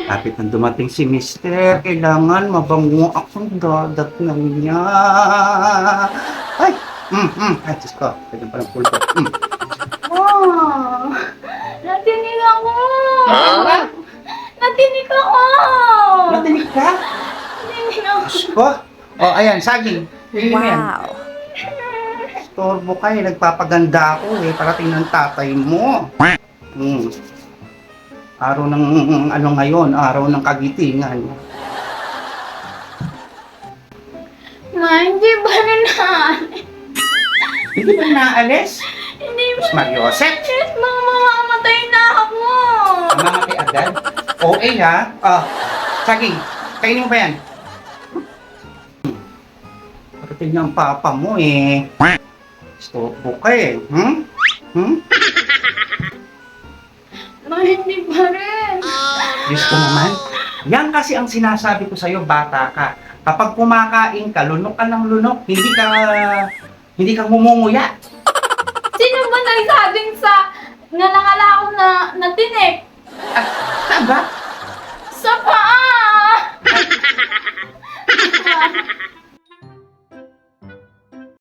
Kapit nang dumating si Mister, kailangan mabango akong dadatnan niya. Ay! Ay, Diyos ko. Pwede pa ng pulpo. Oh, natinig ako. Huh? Natinig ako. Natinig ka? Natinig ako. Diyos ko. O, ayan, saging. Tingin mo yan. Storbo ka eh. Nagpapaganda ako eh. Parating ng tatay mo. Araw ng ano ngayon, araw ng kagitingan. Ma, hindi ba na Hindi ba naalis? Hindi ba? Mas Mariosep? Yes, mamamatay na ako. Mamamatay agad? OA ha? Saging, kainin mo ba yan? Parating ng papa mo eh. Storbo ka eh. Ma, hindi pa rin. Diyos ko naman. Yan kasi ang sinasabi ko sa'yo, bata ka. Kapag kumakain ka, lunok ka ng lunok, hindi ka ngumunguya. Sino ba nagsabing sa nalangala ako na natinig? At saan ba? Sa paa!